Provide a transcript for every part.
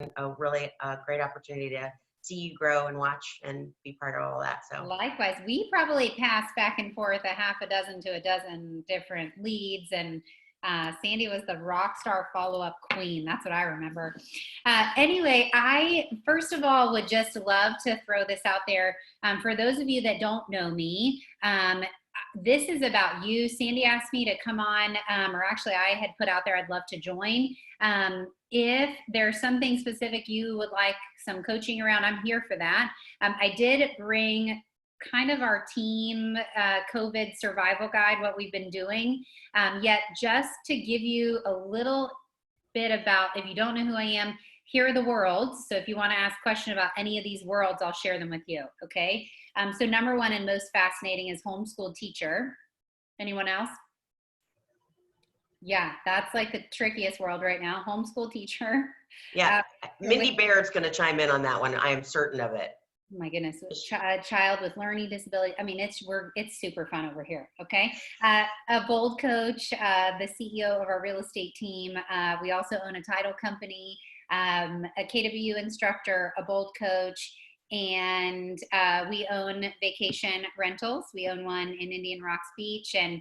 a really great opportunity to see you grow and watch and be part of all that. So likewise, we probably passed back and forth a half a dozen to a dozen different leads, and Sandy was the rock star follow-up queen. That's what I remember. Anyway, I first of all would just love to throw this out there. For those of you that don't know me, this is about you. Sandy asked me to come on, or actually I had put out there I'd love to join. If there's something specific you would like some coaching around, I'm here for that. I did bring kind of our team COVID survival guide, what we've been doing. Yet just to give you a little bit about, if you don't know who I am, here are the worlds. So if you want to ask a question about any of these worlds, I'll share them with you, okay? So number one and most fascinating is homeschool teacher. Anyone else? Yeah, that's like the trickiest world right now, homeschool teacher. Yeah, Mindy Baird's going to chime in on that one. I am certain of it. Oh my goodness, child with learning disability. I mean, it's super fun over here. Okay, a Bold coach, the CEO of our real estate team. We also own a title company, a KWU instructor, a Bold coach, and we own vacation rentals. We own one in Indian Rocks Beach, and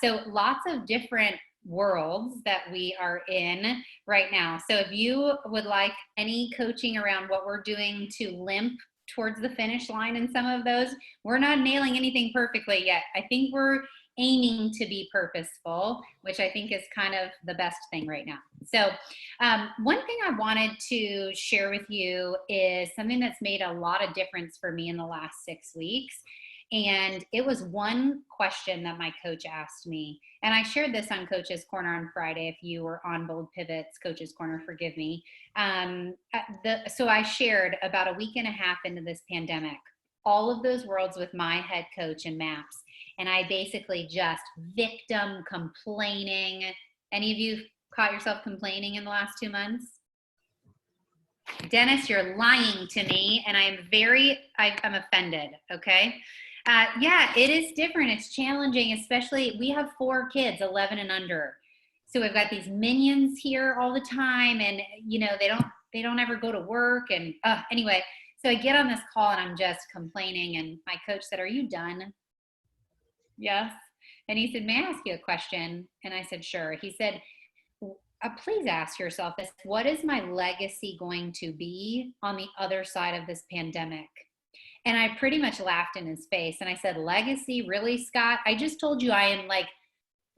so lots of different worlds that we are in right now. So if you would like any coaching around what we're doing to limp towards the finish line in some of those, we're not nailing anything perfectly yet. I think we're aiming to be purposeful, which I think is kind of the best thing right now. So one thing I wanted to share with you is something that's made a lot of difference for me in the last 6 weeks. And it was one question that my coach asked me. And I shared this on Coach's Corner on Friday. If you were on Bold Pivots, Coach's Corner, forgive me. So I shared about a week and a half into this pandemic, all of those worlds with my head coach and MAPS. And I basically just victim complaining. Any of you caught yourself complaining in the last 2 months? Dennis, you're lying to me. And I'm offended, okay? Yeah, it is different. It's challenging, especially we have 4 kids, 11 and under. So we've got these minions here all the time, and you know, they don't ever go to work. And anyway, so I get on this call and I'm just complaining, and my coach said, "Are you done?" Yes. And he said, "May I ask you a question?" And I said, "Sure." He said, "Please ask yourself this, what is my legacy going to be on the other side of this pandemic?" And I pretty much laughed in his face. And I said, "Legacy? Really, Scott? I just told you I am like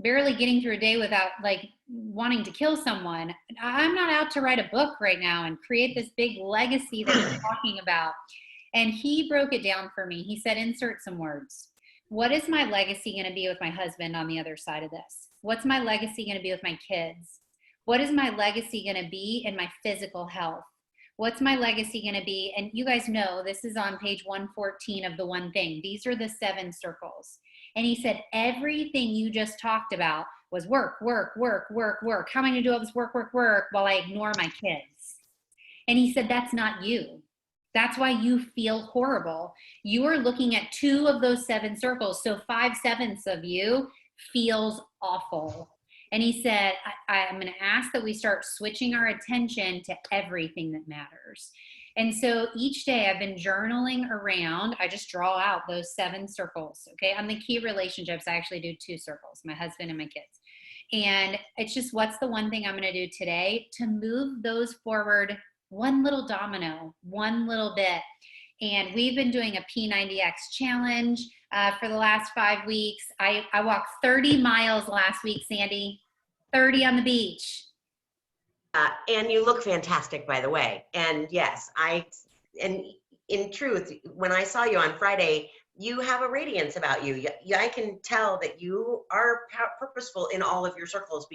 barely getting through a day without like wanting to kill someone. I'm not out to write a book right now and create this big legacy that you're talking about." And he broke it down for me. He said, "Insert some words. What is my legacy going to be with my husband on the other side of this? What's my legacy going to be with my kids? What is my legacy going to be in my physical health? What's my legacy going to be?" And you guys know this is on page 114 of the One Thing. These are the 7 circles. And he said, everything you just talked about was work, work, work, work, work. How am I going to do all this work, work, work while I ignore my kids? And he said, that's not you. That's why you feel horrible. You are looking at 2 of those 7 circles. So 5/7 of you feels awful. And he said, I'm going to ask that we start switching our attention to everything that matters. And so each day I've been journaling around, I just draw out those 7 circles. Okay. On the key relationships, I actually do 2 circles, my husband and my kids. And it's just, what's the one thing I'm going to do today to move those forward one little domino, one little bit. And we've been doing a P90X challenge for the last 5 weeks. I walked 30 miles last week, Sandy, 30 on the beach. And you look fantastic, by the way. And yes, and in truth, when I saw you on Friday, you have a radiance about you. I can tell that you are purposeful in all of your circles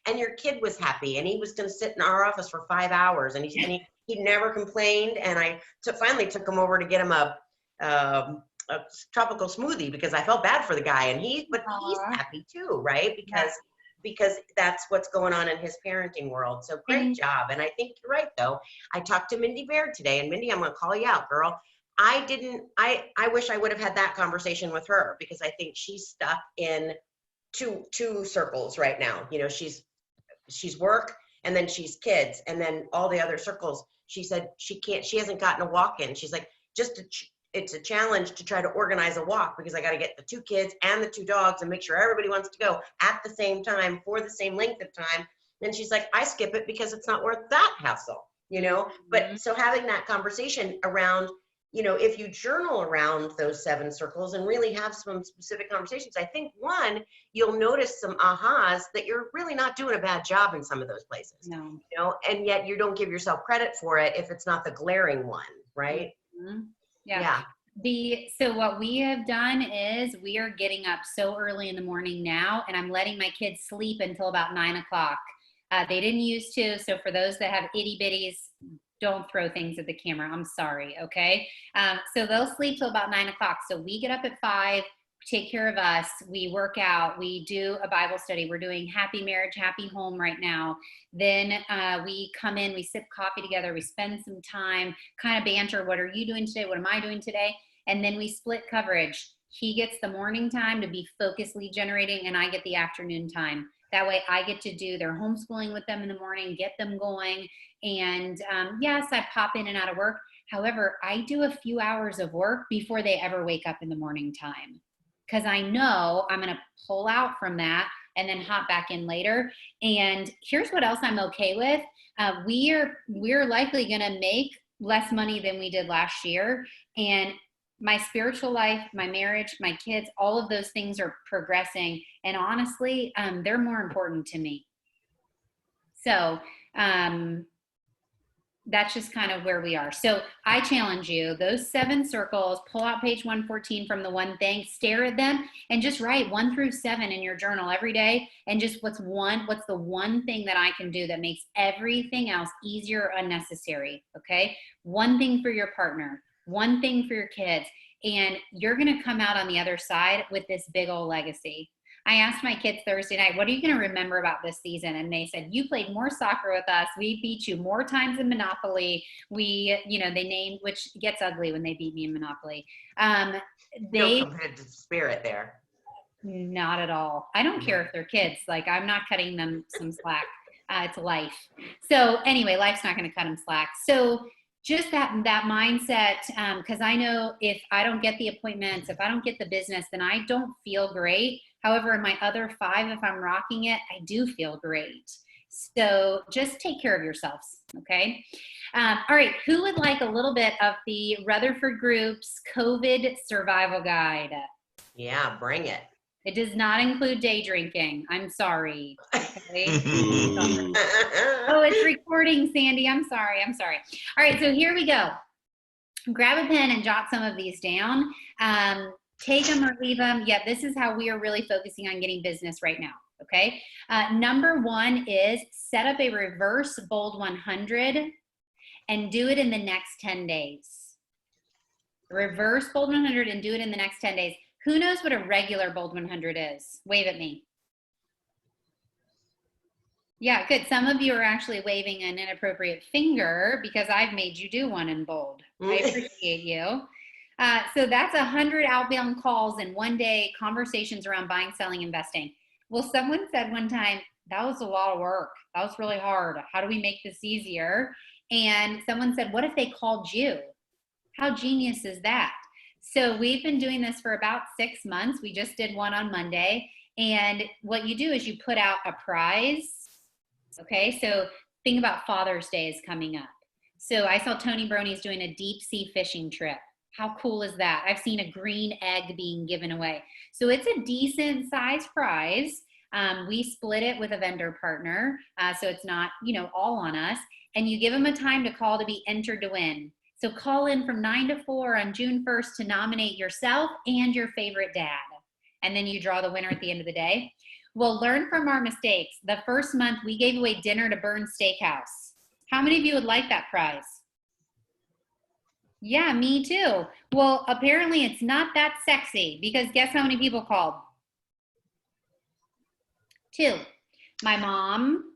and your kid was happy, and he was going to sit in our office for 5 hours, and he never complained. And I finally took him over to get him a tropical smoothie because I felt bad for the guy, but he's happy too, right? Because that's what's going on in his parenting world. So great job. And I think you're right though. I talked to Mindy Baird today, and Mindy, I'm going to call you out, girl. I wish I would have had that conversation with her, because I think she's stuck in two circles right now. You know, she's work and then she's kids, and then all the other circles. She said she hasn't gotten a walk in. She's like, it's a challenge to try to organize a walk because I got to get the 2 kids and the 2 dogs and make sure everybody wants to go at the same time for the same length of time. And she's like, I skip it because it's not worth that hassle, you know? But so having that conversation around, you know, if you journal around those 7 circles and really have some specific conversations, I think one, you'll notice some ahas that you're really not doing a bad job in some of those places, No. you know, and yet you don't give yourself credit for it if it's not the glaring one, right? Mm-hmm. Yeah. So what we have done is we are getting up so early in the morning now, and I'm letting my kids sleep until about 9 o'clock. They didn't used to. So for those that have itty bitties, don't throw things at the camera. I'm sorry. Okay. So they'll sleep till about 9 o'clock. So we get up at 5, take care of us. We work out. We do a Bible study. We're doing Happy Marriage, Happy Home right now. Then we come in, we sip coffee together. We spend some time, kind of banter. What are you doing today? What am I doing today? And then we split coverage. He gets the morning time to be focused lead generating, and I get the afternoon time. That way I get to do their homeschooling with them in the morning, get them going. And yes, I pop in and out of work. However, I do a few hours of work before they ever wake up in the morning time, because I know I'm going to pull out from that and then hop back in later. And here's what else I'm okay with. We're likely going to make less money than we did last year. And my spiritual life, my marriage, my kids, all of those things are progressing. And honestly, they're more important to me. So that's just kind of where we are. So I challenge you, those 7 circles, pull out page 114 from the one thing, stare at them, and just write 1 through 7 in your journal every day. And just what's the one thing that I can do that makes everything else easier or unnecessary. Okay. One thing for your partner, one thing for your kids, and you're going to come out on the other side with this big old legacy. I asked my kids Thursday night, what are you going to remember about this season? And they said, you played more soccer with us. We beat you more times in Monopoly. They named, which gets ugly when they beat me in Monopoly. They compared to the spirit there. Not at all. I don't care if they're kids. Like, I'm not cutting them some slack. It's life. So anyway, life's not going to cut them slack. So just that mindset, because I know if I don't get the appointments, if I don't get the business, then I don't feel great. However, in my other 5, if I'm rocking it, I do feel great. So just take care of yourselves, okay? All right, who would like a little bit of the Rutherford Group's COVID survival guide? Yeah, bring it. It does not include day drinking. I'm sorry. Okay? Oh, it's recording, Sandy. I'm sorry. All right, so here we go. Grab a pen and jot some of these down. Take them or leave them. Yeah, this is how we are really focusing on getting business right now. Okay. Number 1 is set up a reverse bold 100 and do it in the next 10 days. Reverse bold 100 and do it in the next 10 days. Who knows what a regular bold 100 is? Wave at me. Yeah, good. Some of you are actually waving an inappropriate finger because I've made you do one in bold. I appreciate you. So that's 100 outbound calls in one day, conversations around buying, selling, investing. Well, someone said one time, that was a lot of work. That was really hard. How do we make this easier? And someone said, what if they called you? How genius is that? So we've been doing this for about 6 months. We just did one on Monday. And what you do is you put out a prize. Okay, so think about Father's Day is coming up. So I saw Tony Brony's doing a deep sea fishing trip. How cool is that? I've seen a green egg being given away. So it's a decent size prize. We split it with a vendor partner. So it's not, all on us. And you give them a time to call to be entered to win. So call in from 9 to 4 on June 1st to nominate yourself and your favorite dad. And then you draw the winner at the end of the day. We'll learn from our mistakes. The first month we gave away dinner to Burns Steakhouse. How many of you would like that prize? Yeah, me too. Well, apparently it's not that sexy because guess how many people called? 2. My mom.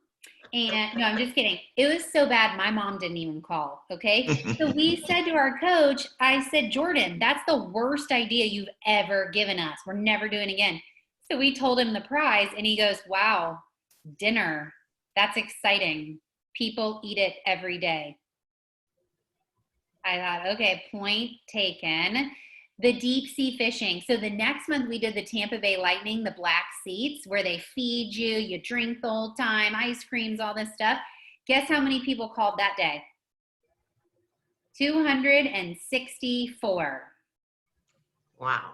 And no, I'm just kidding. It was so bad, my mom didn't even call, okay? So we said to our coach, I said, Jordan, that's the worst idea you've ever given us. We're never doing it again. So we told him the prize, and he goes, wow, dinner. That's exciting. People eat it every day. I thought, okay, point taken. The deep sea fishing. So the next month we did the Tampa Bay Lightning, the black seats, where they feed you, you drink the whole time, ice creams, all this stuff. Guess how many people called that day? 264. Wow.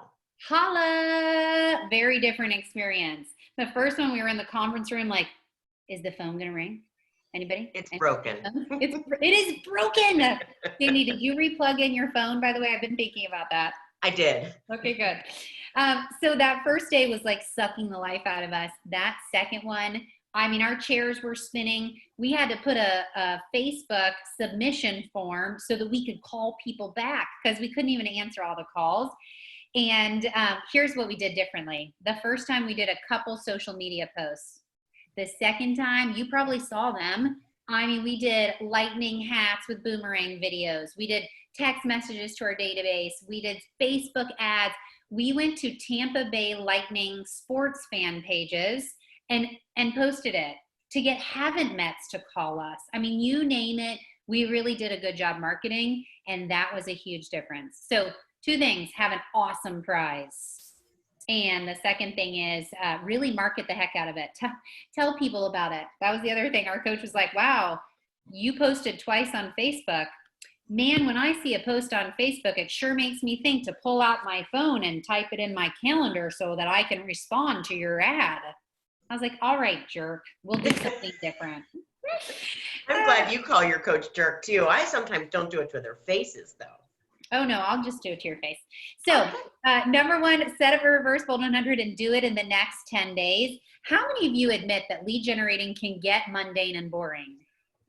Holla! Very different experience. The first one, we were in the conference room, like, is the phone gonna ring? Anybody? It's broken. It is broken. Sandy, did you replug in your phone, by the way? I've been thinking about that. I did. Okay, good. So that first day was like sucking the life out of us. That second one, I mean, our chairs were spinning. We had to put a Facebook submission form so that we could call people back because we couldn't even answer all the calls. And here's what we did differently. The first time we did a couple social media posts. The second time, you probably saw them. I mean, we did lightning hats with boomerang videos. We did text messages to our database. We did Facebook ads. We went to Tampa Bay Lightning sports fan pages and posted it to get haven't mets to call us. I mean, you name it, we really did a good job marketing, and that was a huge difference. So 2 things: have an awesome prize. And the second thing is really market the heck out of it. Tell people about it. That was the other thing. Our coach was like, wow, you posted twice on Facebook. Man, when I see a post on Facebook, it sure makes me think to pull out my phone and type it in my calendar so that I can respond to your ad. I was like, all right, jerk, we'll do something different. I'm glad you call your coach jerk too. I sometimes don't do it to their faces though. Oh no, I'll just do it to your face. So number 1, set up a reverse bold 100 and do it in the next 10 days. How many of you admit that lead generating can get mundane and boring?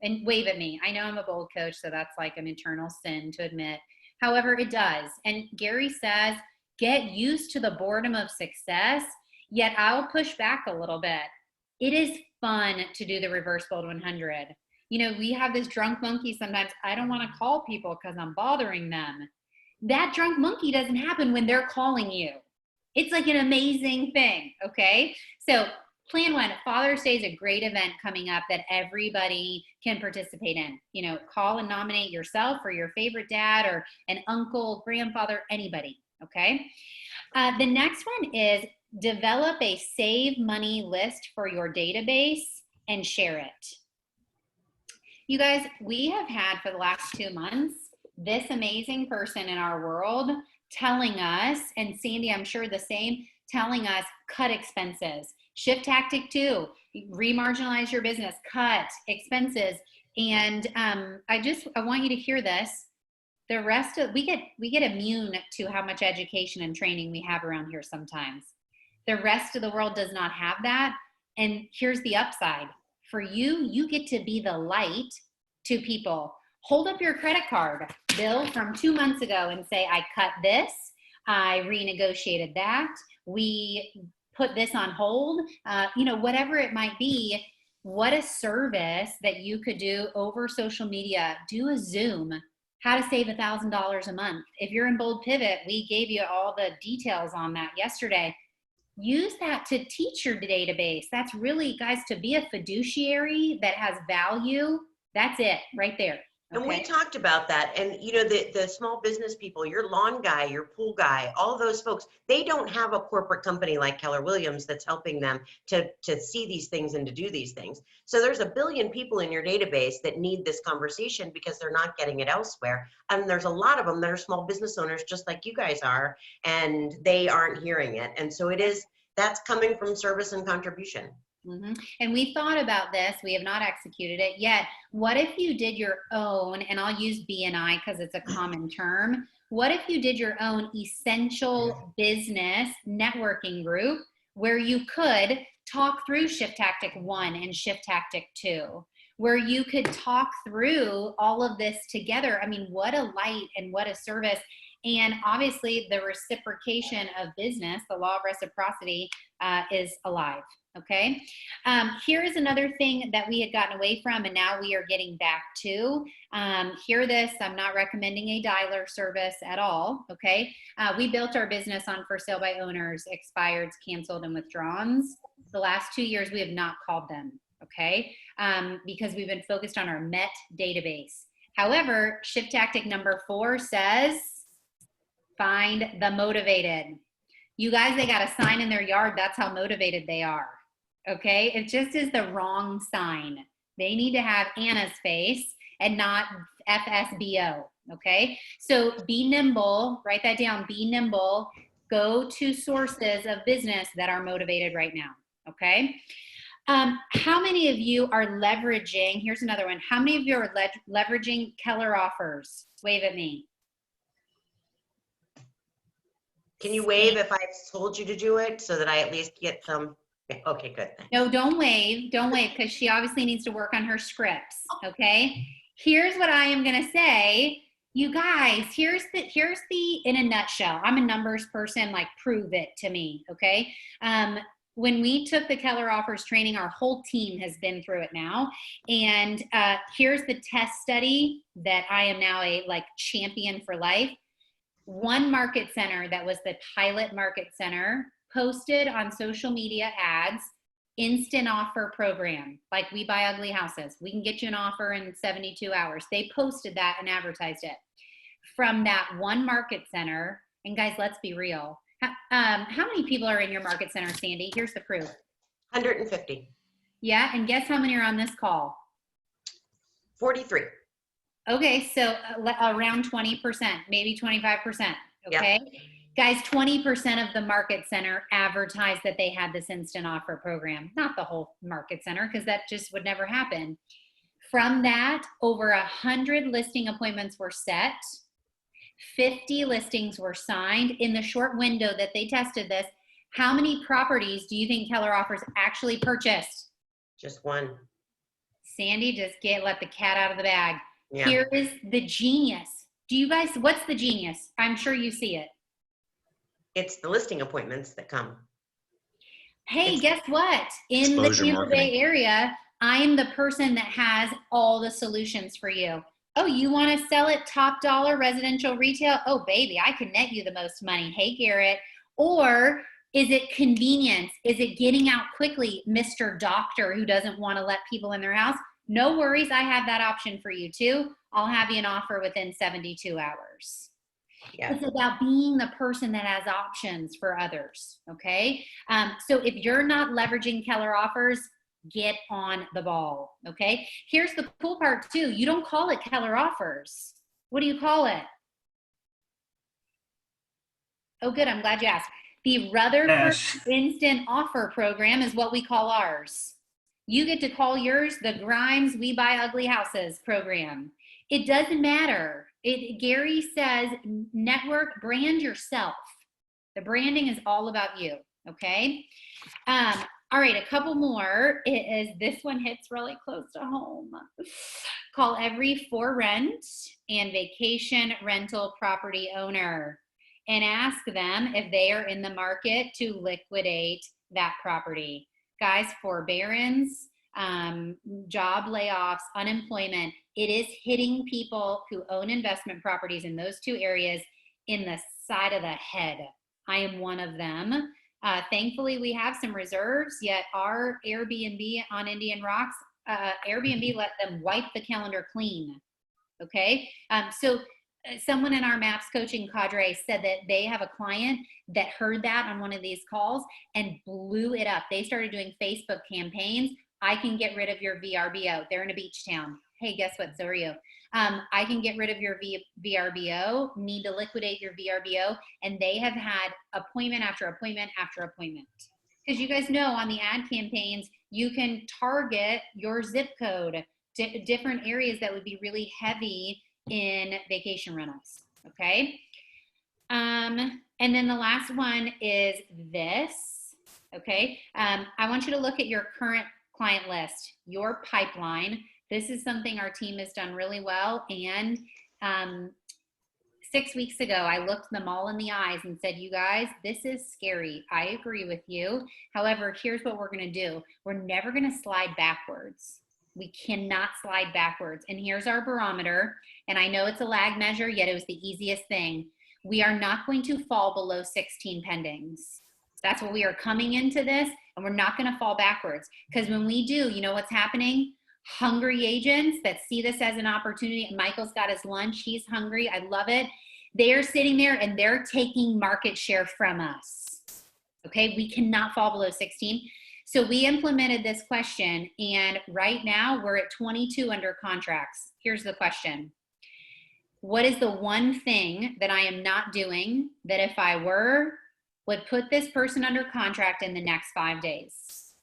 And wave at me. I know I'm a bold coach, so that's like an eternal sin to admit. However, it does. And Gary says, get used to the boredom of success, yet I'll push back a little bit. It is fun to do the reverse bold 100. You know, we have this drunk monkey sometimes. I don't want to call people because I'm bothering them. That drunk monkey doesn't happen when they're calling you. It's like an amazing thing, okay? So plan 1, Father's Day is a great event coming up that everybody can participate in. You know, call and nominate yourself or your favorite dad or an uncle, grandfather, anybody, okay? The next one is develop a save money list for your database and share it. You guys, we have had for the last 2 months, this amazing person in our world telling us, and Sandy, I'm sure the same, telling us cut expenses. Shift tactic 2, remarginalize your business, cut expenses. And I want you to hear this. The rest of, we get immune to how much education and training we have around here sometimes. The rest of the world does not have that. And here's the upside. For you, you get to be the light to people. Hold up your credit card bill from 2 months ago and say, I cut this, I renegotiated that, we put this on hold, you know, whatever it might be. What a service that you could do over social media. Do a Zoom, how to save $1,000 a month. If you're in Bold Pivot, we gave you all the details on that yesterday. Use that to teach your database. That's really, guys, to be a fiduciary that has value. That's it right there. And we talked about that. And, you know, the small business people, your lawn guy, your pool guy, all those folks, they don't have a corporate company like Keller Williams that's helping them to see these things and to do these things. So there's a billion people in your database that need this conversation because they're not getting it elsewhere. And there's a lot of them that are small business owners, just like you guys are, and they aren't hearing it. And so that's coming from service and contribution. Mm-hmm. And we thought about this. We have not executed it yet. What if you did your own, and I'll use BNI because it's a common term. What if you did your own essential business networking group where you could talk through Shift Tactic 1 and Shift Tactic 2, where you could talk through all of this together? I mean, what a light and what a service. And obviously the reciprocation of business, the law of reciprocity, is alive. Okay. Here is another thing that we had gotten away from, and now we are getting back to. Hear this. I'm not recommending a dialer service at all. Okay. We built our business on for sale by owners, expireds, canceled, and withdrawns. The last 2 years, we have not called them. okay? Because we've been focused on our MET database. However, shift tactic number 4 says, find the motivated. You guys, they got a sign in their yard. That's how motivated they are, okay? It just is the wrong sign. They need to have Anna's face and not FSBO, okay? So be nimble, write that down, be nimble, go to sources of business that are motivated right now, okay? How many of you are leveraging, here's another one, how many of you are leveraging Keller offers? Wave at me. Can you wave if I've told you to do it so that I at least get some? Okay, good. Thanks. No, don't wave, because she obviously needs to work on her scripts, okay? Here's what I am gonna say. You guys, here's the, in a nutshell, I'm a numbers person, like prove it to me, okay? When we took the Keller Offers training, our whole team has been through it now. And here's the test study that I am now a champion for life. One market center that was the pilot market center posted on social media ads, instant offer program, like We Buy Ugly Houses. We can get you an offer in 72 hours. They posted that and advertised it. From that one market center, and guys, let's be real. How many people are in your market center, Sandy? Here's the proof. 150. Yeah, and guess how many are on this call? 43. Okay, so around 20%, maybe 25%, okay? Yeah. Guys, 20% of the market center advertised that they had this instant offer program. Not the whole market center, because that just would never happen. From that, over 100 listing appointments were set. 50 listings were signed in the short window that they tested this. How many properties do you think Keller Offers actually purchased? Just one. Sandy, just let the cat out of the bag. Yeah. Here is the genius. Do you guys, what's the genius? I'm sure you see it. It's the listing appointments that come. Hey, guess what? In the Tampa Bay area, I am the person that has all the solutions for you. Oh, you want to sell it top dollar residential retail? Oh, baby, I can net you the most money. Hey, Garrett. Or is it convenience? Is it getting out quickly, Mr. Doctor who doesn't want to let people in their house? No worries. I have that option for you too. I'll have you an offer within 72 hours. Yeah. It's about being the person that has options for others. Okay. So if you're not leveraging Keller Offers, get on the ball. Okay. Here's the cool part too. You don't call it Keller Offers. What do you call it? Oh, good. I'm glad you asked. The Rutherford Instant Offer Program is what we call ours. You get to call yours the Grimes We Buy Ugly Houses program. It doesn't matter. Gary says, network, brand yourself. The branding is all about you, okay? All right, a couple more. This one hits really close to home. Call every for rent and vacation rental property owner and ask them if they are in the market to liquidate that property. Guys, forbearance, job layoffs, unemployment, it is hitting people who own investment properties in those two areas in the side of the head. I am one of them. Thankfully, we have some reserves, yet our Airbnb on Indian Rocks, Airbnb let them wipe the calendar clean, okay? So someone in our MAPS coaching cadre said that they have a client that heard that on one of these calls and blew it up. They started doing Facebook campaigns. I can get rid of your VRBO. They're in a beach town. Hey, guess what? So are you. I can get rid of your VRBO, need to liquidate your VRBO. And they have had appointment after appointment after appointment. Because you guys know on the ad campaigns, you can target your zip code to different areas that would be really heavy in vacation rentals, okay? And then the last one is this, okay? I want you to look at your current client list, your pipeline. This is something our team has done really well. And 6 weeks ago, I looked them all in the eyes and said, you guys, this is scary. I agree with you. However, here's what we're gonna do. We're never gonna slide backwards. We cannot slide backwards. And here's our barometer. And I know it's a lag measure, yet it was the easiest thing. We are not going to fall below 16 pendings. That's what we are coming into this, and we're not going to fall backwards. Because when we do, you know what's happening? Hungry agents that see this as an opportunity. Michael's got his lunch. He's hungry. I love it. They're sitting there and they're taking market share from us. Okay, we cannot fall below 16. So we implemented this question, and right now we're at 22 under contracts. Here's the question. What is the one thing that I am not doing that if I were, would put this person under contract in the next 5 days?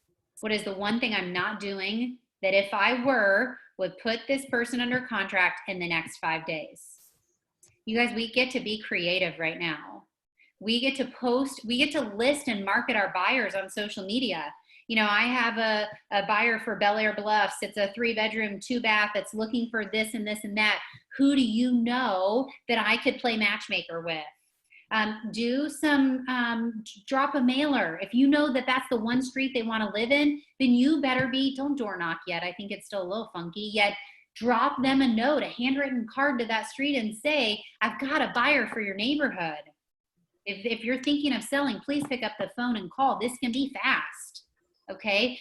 What is the one thing I'm not doing that if I were, would put this person under contract in the next 5 days? You guys, we get to be creative right now. We get to post, we get to list and market our buyers on social media. You know, I have a buyer for Bel Air Bluffs. It's a 3-bedroom, 2-bath. It's looking for this and this and that. Who do you know that I could play matchmaker with? Do some, drop a mailer. If you know that that's the one street they want to live in, then you better be, don't door knock yet. I think it's still a little funky yet. Drop them a note, a handwritten card to that street and say, I've got a buyer for your neighborhood. If you're thinking of selling, please pick up the phone and call. This can be fast. Okay.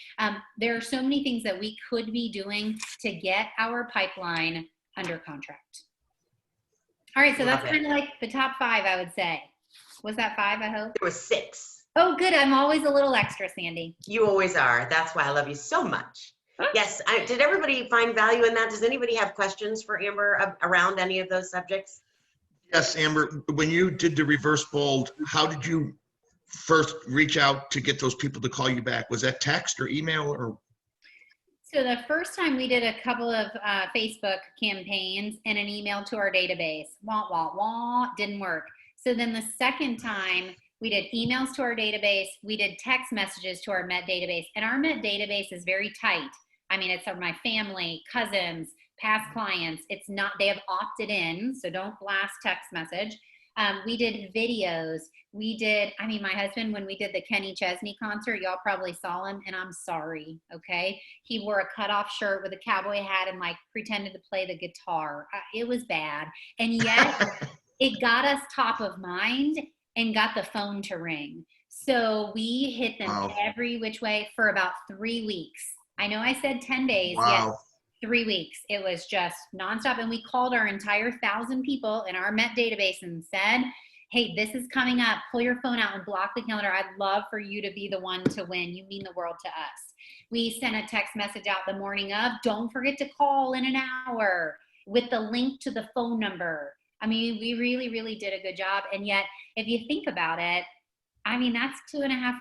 There are so many things that we could be doing to get our pipeline under contract. All right, so that's kind of like the top 5, I would say. Was that 5, I hope? There was 6. Oh, good. I'm always a little extra, Sandy. You always are. That's why I love you so much. Yes. Did everybody find value in that? Does anybody have questions for Amber around any of those subjects? Yes, Amber, when you did the reverse bold, how did you first reach out to get those people to call you back? Was that text or email or? So the first time we did a couple of Facebook campaigns and an email to our database. Wah, wah, wah, didn't work. So then the second time we did emails to our database, we did text messages to our Met database, and our Met database is very tight. I mean, it's my family, cousins, past clients. It's not, they have opted in, so don't blast text message. We did videos. We did, I mean, my husband, when we did the Kenny Chesney concert, y'all probably saw him, and I'm sorry, okay? He wore a cutoff shirt with a cowboy hat and like pretended to play the guitar. It was bad. And yet it got us top of mind and got the phone to ring. So we hit them every which way for about 3 weeks. I know I said 10 days, yet 3 weeks. It was just nonstop. And we called our entire 1,000 people in our Met database and said, hey, this is coming up. Pull your phone out and block the calendar. I'd love for you to be the one to win. You mean the world to us. We sent a text message out the morning of, don't forget to call in an hour with the link to the phone number. I mean, we really, really did a good job. And yet, if you think about it, I mean, that's 2.5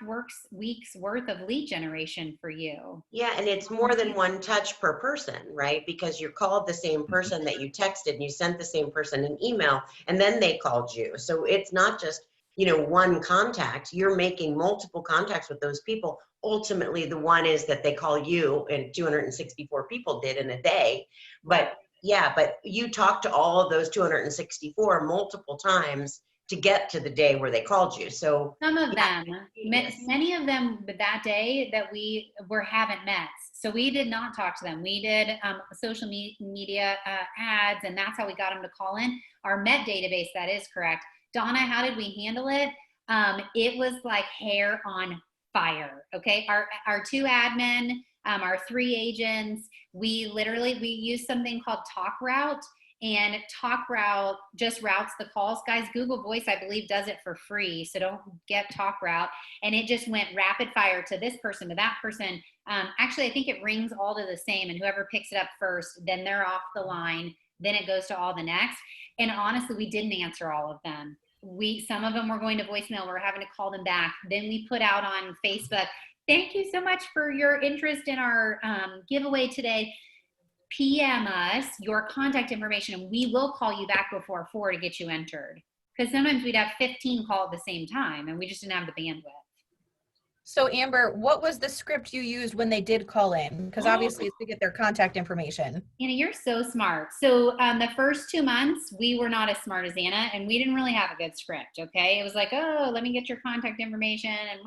weeks worth of lead generation for you. Yeah, and it's more than one touch per person, right? Because you called the same person that you texted, and you sent the same person an email, and then they called you. So it's not just, you know, one contact. You're making multiple contacts with those people. Ultimately, the one is that they call you, and 264 people did in a day. But yeah, but you talked to all of those 264 multiple times to get to the day where they called you. So some of them, many of them that day that we were haven't met. So we did not talk to them. We did social media ads, and that's how we got them to call in. Our Met database, that is correct. Donna, how did we handle it? It was like hair on fire, okay? Our 2 admin, our 3 agents, we used something called TalkRoute. And TalkRoute just routes the calls. Guys, Google Voice, I believe, does it for free. So don't get TalkRoute. And it just went rapid fire to this person, to that person. Actually, I think it rings all to the same. And whoever picks it up first, then they're off the line. Then it goes to all the next. And honestly, we didn't answer all of them. Some of them were going to voicemail. We're having to call them back. Then we put out on Facebook, thank you so much for your interest in our giveaway today. PM us your contact information and we will call you back before 4 to get you entered. Because sometimes we'd have 15 call at the same time and we just didn't have the bandwidth. So Amber, what was the script you used when they did call in? Because obviously it's to get their contact information. Anna, you're so smart. So the first 2 months, we were not as smart as Anna and we didn't really have a good script, okay? It was like, oh, let me get your contact information and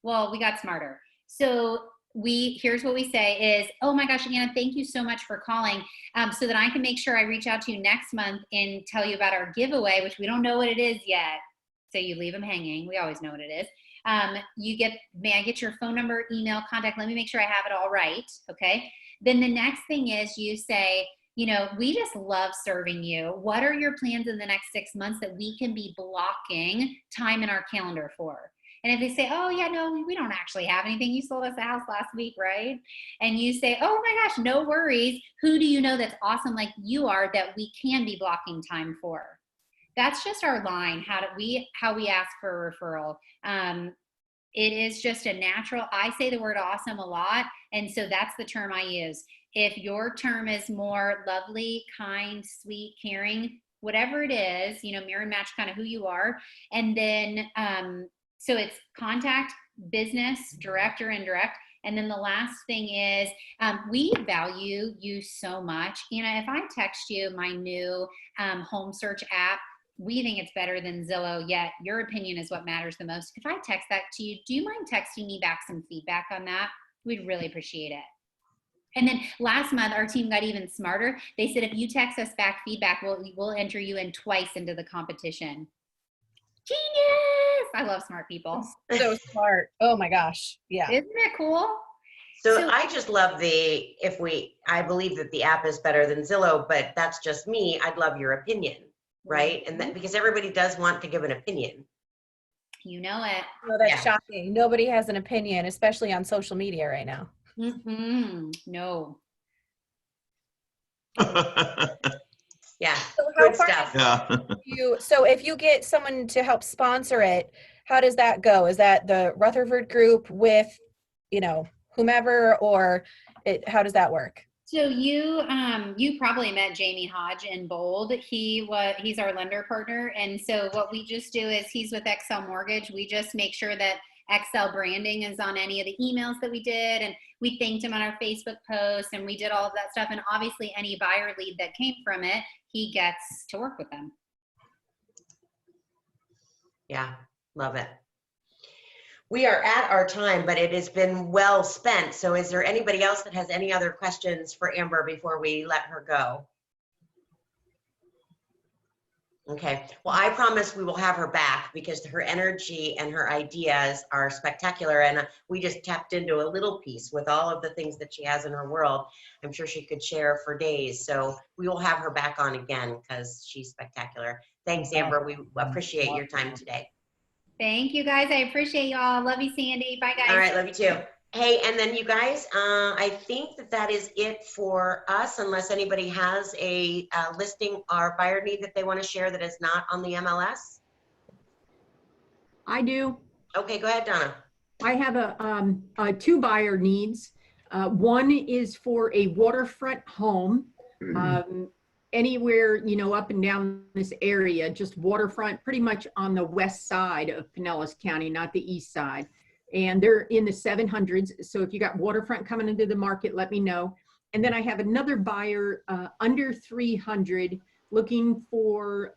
well, we got smarter. So here's what we say is, oh my gosh, Anna, thank you so much for calling so that I can make sure I reach out to you next month and tell you about our giveaway, which we don't know what it is yet. So you leave them hanging. We always know what it is. May I get your phone number, email, contact? Let me make sure I have it all right. Okay. Then the next thing is you say, we just love serving you. What are your plans in the next 6 months that we can be blocking time in our calendar for? And if they say, oh yeah, no, we don't actually have anything. You sold us a house last week, right? And you say, oh my gosh, no worries. Who do you know that's awesome like you are that we can be blocking time for? That's just our line. How we ask for a referral. It is just a natural. I say the word awesome a lot. And so that's the term I use. If your term is more lovely, kind, sweet, caring, whatever it is, mirror and match kind of who you are. And then, so it's contact, business, direct or indirect. And then the last thing is, we value you so much. If I text you my new home search app, we think it's better than Zillow, yet your opinion is what matters the most. If I text that to you, do you mind texting me back some feedback on that? We'd really appreciate it. And then last month, our team got even smarter. They said, if you text us back feedback, we'll enter you in twice into the competition. Genius! I love smart people. So smart. Oh my gosh. Yeah. Isn't it cool? So I just love I believe that the app is better than Zillow, but that's just me. I'd love your opinion, right? And that, because everybody does want to give an opinion. You know it. Oh, that's shocking. Nobody has an opinion, especially on social media right now. No. Yeah. So how Good far stuff. Yeah. so if you get someone to help sponsor it, how does that go? Is that the Rutherford group with, whomever, or how does that work? So you probably met Jamie Hodge in Bold. He's our lender partner. And so what we just do is he's with Excel Mortgage. We just make sure that Excel branding is on any of the emails that we did. And we thanked him on our Facebook post and we did all of that stuff. And obviously any buyer lead that came from it, he gets to work with them. Yeah, love it. We are at our time, but it has been well spent. So is there anybody else that has any other questions for Amber before we let her go? Okay, well, I promise we will have her back because her energy and her ideas are spectacular. And we just tapped into a little piece with all of the things that she has in her world. I'm sure she could share for days. So we will have her back on again because she's spectacular. Thanks, Amber. We appreciate your time today. Thank you, guys. I appreciate y'all. Love you, Sandy. Bye, guys. All right, love you too. Hey, and then you guys, I think that is it for us, unless anybody has a listing or buyer need that they want to share that is not on the MLS. I do. Okay, go ahead, Donna. I have a two buyer needs. One is for a waterfront home, anywhere, up and down this area, just waterfront, pretty much on the west side of Pinellas County, not the east side. And they're in the 700s. So if you got waterfront coming into the market, let me know. And then I have another buyer under 300 looking for,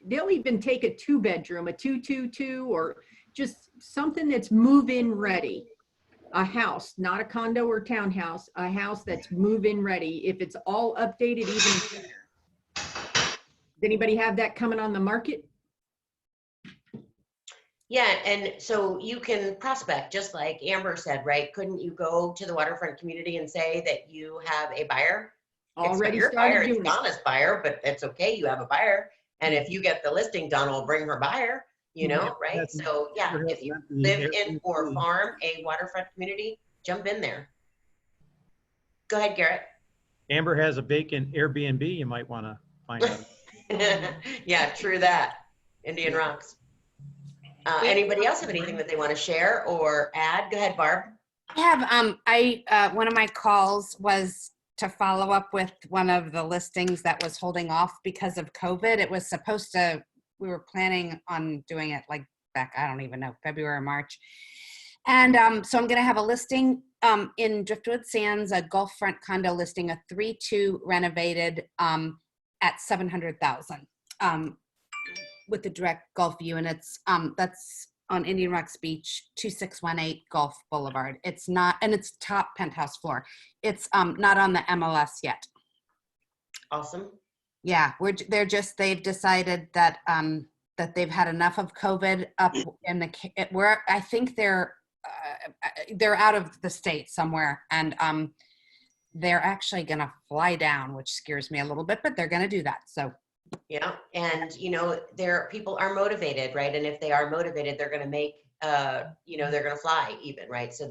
they'll even take a 2-bedroom, a 222, or just something that's move-in ready. A house, not a condo or townhouse, a house that's move-in ready. If it's all updated, even better. Does anybody have that coming on the market? Yeah, and so you can prospect, just like Amber said, right? Couldn't you go to the waterfront community and say that you have a buyer? Already it's not your started buyer, doing it's Donna's buyer, but it's okay, you have a buyer. And if you get the listing, Donna will bring her buyer, right? So yeah, if you live in or farm a waterfront community, jump in there. Go ahead, Garrett. Amber has a vacant Airbnb you might want to find out. Yeah, true that. Indian Rocks. Anybody else have anything that they want to share or add? Go ahead, Barb. I have, one of my calls was to follow up with one of the listings that was holding off because of COVID. It was supposed to, we were planning on doing it like back, I don't even know, February or March. And so I'm going to have a listing in Driftwood Sands, a Gulf front condo listing, a 3-2 renovated at $700,000 with the direct Gulf view. And it's that's on Indian Rocks Beach, 2618 Gulf Boulevard. It's not, and it's top penthouse floor. It's not on the MLS yet. Awesome. Yeah, they've decided that that they've had enough of COVID up in the where I think they're out of the state somewhere, and they're actually going to fly down, which scares me a little bit, but they're going to do that. So Yeah, and people are motivated, right? And if they are motivated, they're going to make, they're going to fly even, right? So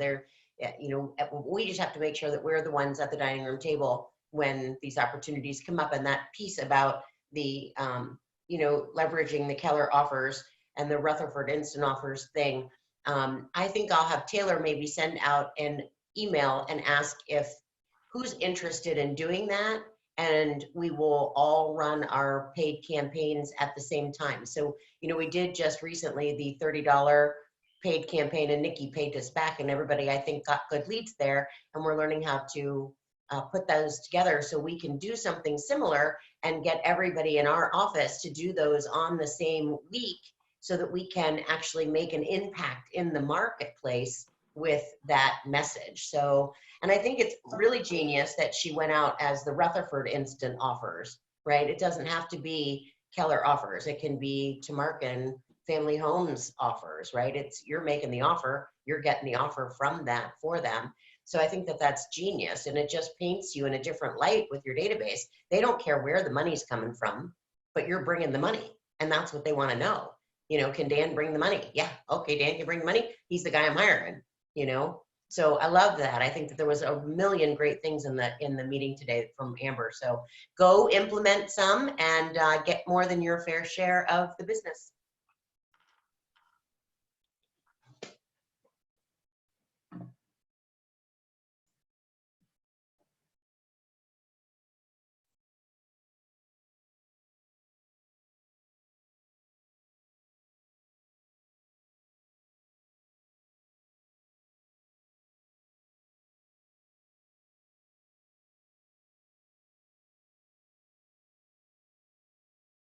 we just have to make sure that we're the ones at the dining room table when these opportunities come up. And that piece about the, leveraging the Keller offers and the Rutherford Instant Offers thing, I think I'll have Taylor maybe send out an email and ask if who's interested in doing that. And we will all run our paid campaigns at the same time. So, we did just recently the $30 paid campaign, and Nikki paid us back, and everybody, I think, got good leads there. And we're learning how to put those together so we can do something similar and get everybody in our office to do those on the same week so that we can actually make an impact in the marketplace with that message. So, and I think it's really genius that she went out as the Rutherford Instant Offers, right? It doesn't have to be Keller Offers. It can be Tamarkin Family Homes Offers, right? You're making the offer, you're getting the offer from that for them. So I think that that's genius, and it just paints you in a different light with your database. They don't care where the money's coming from, but you're bringing the money, and that's what they want to know. Can Dan bring the money? Yeah, okay, Dan can bring the money. He's the guy I'm hiring. So I love that. I think that there was a million great things in the meeting today from Amber. So go implement some and get more than your fair share of the business.